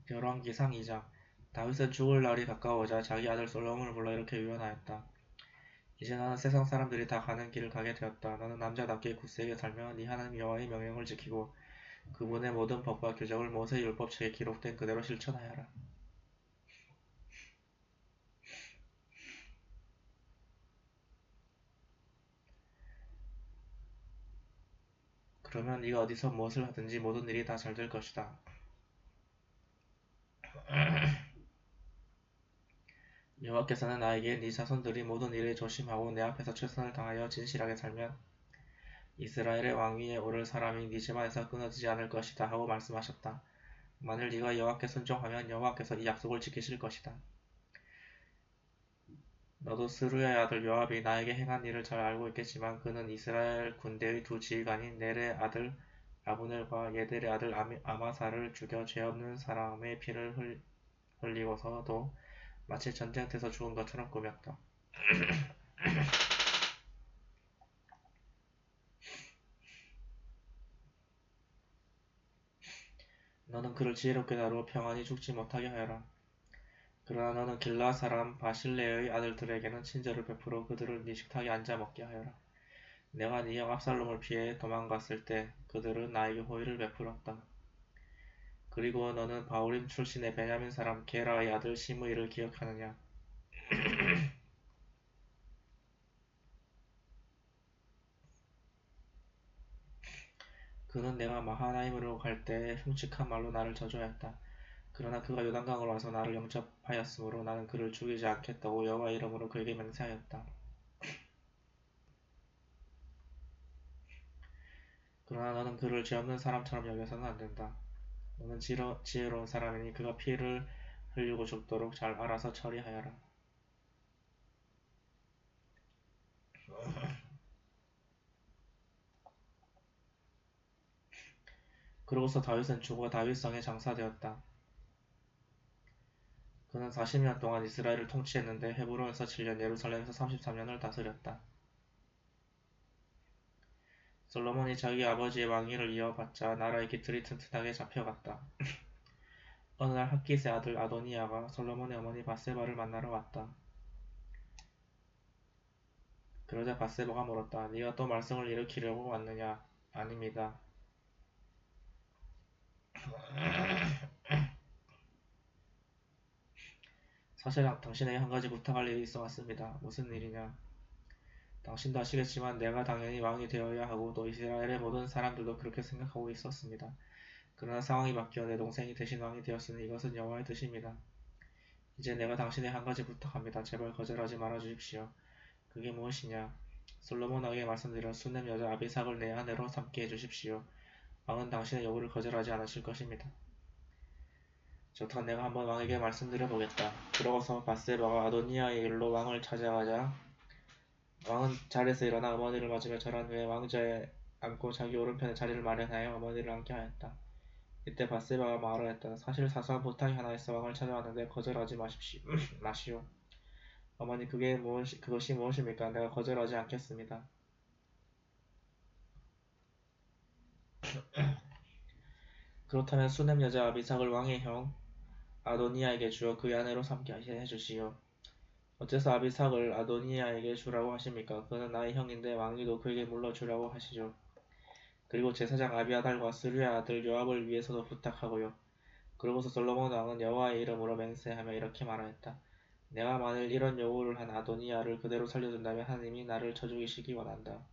열왕기상 2장. 다윗은 죽을 날이 가까워오자 자기 아들 솔로몬을 불러 이렇게 유언하였다. 이제 너는 세상 사람들이 다 가는 길을 가게 되었다. 너는 남자답게 굳세게 살며 네 하나님 여호와의 명령을 지키고 그분의 모든 법과 규정을 모세의 율법책에 기록된 그대로 실천하여라. 그러면 네가 어디서 무엇을 하든지 모든 일이 다 잘 될 것이다. 여호와께서는 나에게 네 자손들이 모든 일에 조심하고 내 앞에서 최선을 다하여 진실하게 살면 이스라엘의 왕 위에 오를 사람이 네 집안에서 끊어지지 않을 것이다 하고 말씀하셨다. 만일 네가 여호와께 순종하면 여호와께서 이 약속을 지키실 것이다. 너도 스루야의 아들 요압이 나에게 행한 일을 잘 알고 있겠지만 그는 이스라엘 군대의 두 지휘관인 넬의 아들 아브넬과 예델의 아들 아마사를 죽여 죄 없는 사람의 피를 흘리고서도 마치 전쟁터에서 죽은 것처럼 꾸몄다. 너는 그를 지혜롭게 다루어 평안히 죽지 못하게 하여라. 그러나 너는 길라 사람 바실레의 아들들에게는 친절을 베풀어 그들을 네 식탁에 앉아 먹게 하여라. 내가 네 형 압살롬을 피해 도망갔을 때 그들은 나에게 호의를 베풀었다. 그리고 너는 바울임 출신의 베냐민 사람 게라의 아들 시므이를 기억하느냐? 그는 내가 마하나임으로 갈 때 흉측한 말로 나를 저주하였다. 그러나 그가 요단강으로 와서 나를 영접하였으므로 나는 그를 죽이지 않겠다고 여호와 이름으로 그에게 맹세하였다. 그러나 너는 그를 죄 없는 사람처럼 여겨서는 안 된다. 너는 지혜로운 사람이니 그가 피를 흘리고 죽도록 잘 알아서 처리하여라. 그러고서 다윗은 죽어 다윗성에 장사되었다. 그는 40년 동안 이스라엘을 통치했는데 헤브론에서 7년, 예루살렘에서 33년을 다스렸다. 솔로몬이 자기 아버지의 왕위를 이어받자 나라의 기틀이 튼튼하게 잡혀갔다. 어느 날 핫깃의 아들 아도니아가 솔로몬의 어머니 밧세바를 만나러 왔다. 그러자 밧세바가 물었다. 네가 또 말썽을 일으키려고 왔느냐? 아닙니다. 사실 당신에게 한 가지 부탁할 일이 있어 왔습니다. 무슨 일이냐? 당신도 아시겠지만 내가 당연히 왕이 되어야 하고 또 이스라엘의 모든 사람들도 그렇게 생각하고 있었습니다. 그러나 상황이 바뀌어 내 동생이 대신 왕이 되었으니 이것은 여호와의 뜻입니다. 이제 내가 당신에 한 가지 부탁합니다. 제발 거절하지 말아 주십시오. 그게 무엇이냐? 솔로몬 왕에게 말씀드려 수넴 여자 아비삭을 내 아내로 삼게 해주십시오. 왕은 당신의 요구를 거절하지 않으실 것입니다. 좋다, 내가 한번 왕에게 말씀드려 보겠다. 그러고서 밧세바가 아도니아의 일로 왕을 찾아가자 왕은 자리에서 일어나 어머니를 맞으며 절한 후에 왕좌에 앉고 자기 오른편에 자리를 마련하여 어머니를 앉게 하였다. 이때 밧세바가 말하였다. 사실 사소한 부탁이 하나 있어 왕을 찾아왔는데 거절하지 마시오. 어머니, 그것이 무엇입니까? 내가 거절하지 않겠습니다. 그렇다면 수넴 여자 아비삭을 왕의 형 아도니아에게 주어 그의 아내로 삼게 해주시오. 어째서 아비삭을 아도니아에게 주라고 하십니까? 그는 나의 형인데 왕위도 그에게 물러주라고 하시죠. 그리고 제사장 아비아달과 스루야 아들 요압을 위해서도 부탁하고요. 그러고서 솔로몬 왕은 여호와의 이름으로 맹세하며 이렇게 말하였다. 내가 만일 이런 요구를 한 아도니아를 그대로 살려둔다면 하나님이 나를 쳐죽이시기 원한다.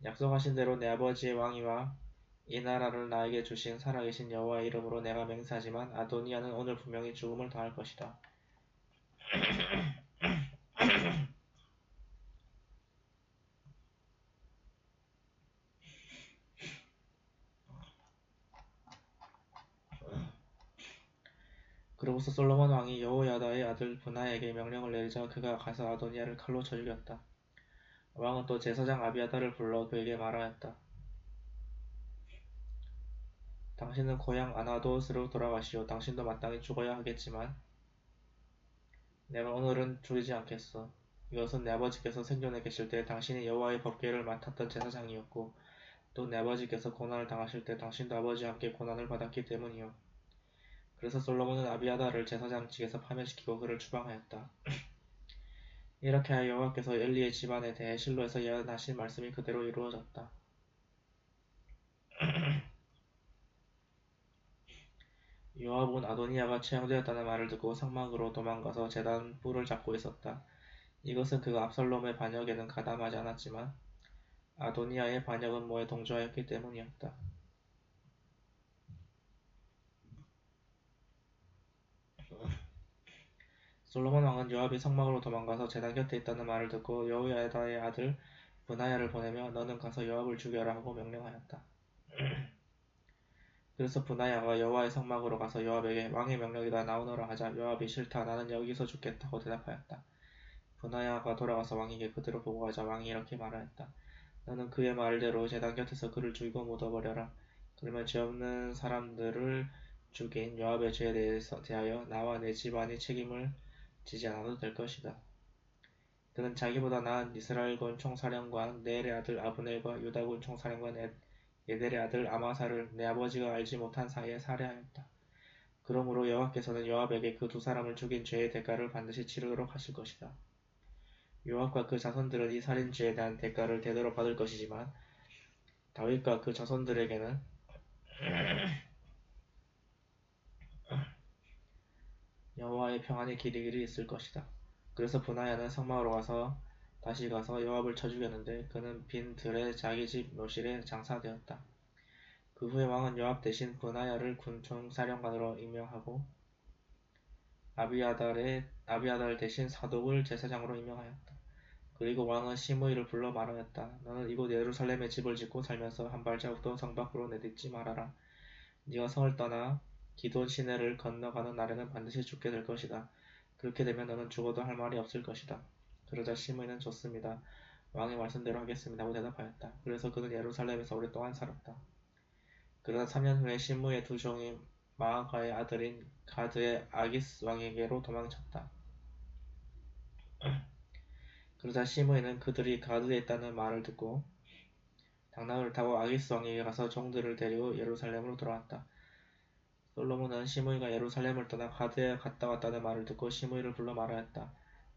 약속하신 대로 내 아버지의 왕위와 이 나라를 나에게 주신 살아계신 여호와의 이름으로 내가 맹세하지만 아도니아는 오늘 분명히 죽음을 당할 것이다. 그러고서 솔로몬 왕이 여호야다의 아들 분하에게 명령을 내리자 그가 가서 아도니아를 칼로 쳐 죽였다. 왕은 또 제사장 아비아달을 불러 그에게 말하였다. 당신은 고향 아나돗으로 돌아가시오. 당신도 마땅히 죽어야 하겠지만 내가 오늘은 죽이지 않겠어. 이것은 내 아버지께서 생존해 계실 때 당신이 여호와의 법궤를 맡았던 제사장이었고 또 내 아버지께서 고난을 당하실 때 당신도 아버지와 함께 고난을 받았기 때문이요. 그래서 솔로몬은 아비아다를 제사장직에서 파면시키고 그를 추방하였다. 이렇게 하여 여호와께서 엘리의 집안에 대해 실로에서 예언하신 말씀이 그대로 이루어졌다. 요압은 아도니아가 처형되었다는 말을 듣고 성막으로 도망가서 제단 뿔을 잡고 있었다. 이것은 그가 압살롬의 반역에는 가담하지 않았지만 아도니아의 반역 음모에 동조하였기 때문이었다. 솔로몬 왕은 요압이 성막으로 도망가서 제단 곁에 있다는 말을 듣고 여호야다의 아들 브나야를 보내며 너는 가서 요압을 죽여라 하고 명령하였다. 그래서 브나야가 여호와의 성막으로 가서 요압에게 왕의 명령이다 나오너라 하자 요압이 싫다 나는 여기서 죽겠다고 대답하였다. 브나야가 돌아가서 왕에게 그대로 보고하자 왕이 이렇게 말하였다. 너는 그의 말대로 제단 곁에서 그를 죽이고 묻어버려라. 그러면 죄 없는 사람들을 죽인 요압의 죄에 대하여 나와 내 집안이 책임을 지지 않아도 될 것이다. 그는 자기보다 나은 이스라엘군 총사령관 네엘의 아들 아브넬과 유다군 총사령관 예델의 아들 아마사를 내 아버지가 알지 못한 사이에 살해하였다. 그러므로 여호와께서는 요압에게 그 두 사람을 죽인 죄의 대가를 반드시 치르도록 하실 것이다. 요압과 그 자손들은 이 살인죄에 대한 대가를 대대로 받을 것이지만 다윗과 그 자손들에게는 여호와의 평안이 길이길이 있을 것이다. 그래서 브나야는 성막으로 다시 가서 요압을 쳐 죽였는데 그는 빈 들에 자기 집 묘실에 장사되었다. 그 후에 왕은 요압 대신 브나야를 군총사령관으로 임명하고 아비아달 대신 사독을 제사장으로 임명하였다. 그리고 왕은 시므이를 불러 말하였다. 너는 이곳 예루살렘에 집을 짓고 살면서 한 발자국도 성 밖으로 내딛지 말아라. 네가 성을 떠나 기돈 시내를 건너가는 날에는 반드시 죽게 될 것이다. 그렇게 되면 너는 죽어도 할 말이 없을 것이다. 그러자 시므이는 좋습니다. 왕의 말씀대로 하겠습니다 하고 대답하였다. 그래서 그는 예루살렘에서 오랫동안 살았다. 그러나 3년 후에 시므이의 두 종이 마아가의 아들인 가드의 아기스 왕에게로 도망쳤다. 그러자 시므이는 그들이 가드에 있다는 말을 듣고 당나귀를 타고 아기스 왕에게 가서 종들을 데리고 예루살렘으로 돌아왔다. 솔로몬은 시므이가 예루살렘을 떠나 가드에 갔다 왔다는 말을 듣고 시므이를 불러 말하였다.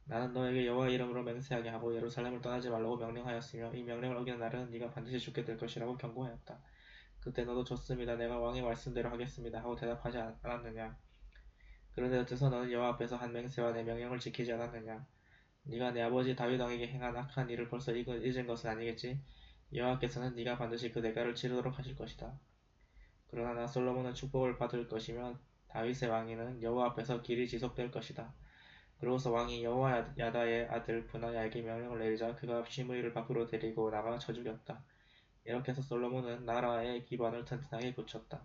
나는 너에게 여호와 이름으로 맹세하게 하고 예루살렘을 떠나지 말라고 명령하였으며 이 명령을 어기는 날에는 네가 반드시 죽게 될 것이라고 경고하였다. 그때 너도 좋습니다. 내가 왕의 말씀대로 하겠습니다 하고 대답하지 않았느냐. 그런데 어째서 너는 여호와 앞에서 한 맹세와 내 명령을 지키지 않았느냐. 네가 내 아버지 다윗 왕에게 행한 악한 일을 벌써 잊은 것은 아니겠지. 여호와께서는 네가 반드시 그 대가를 치르도록 하실 것이다. 그러나 나 솔로몬은 축복을 받을 것이며 다윗의 왕위는 여호와 앞에서 길이 지속될 것이다. 그러고서 왕이 여호야다의 아들 브나야에게 명령을 내리자 그가 시므이를 밖으로 데리고 나가 쳐 죽였다. 이렇게 해서 솔로몬은 나라의 기반을 튼튼하게 굳혔다.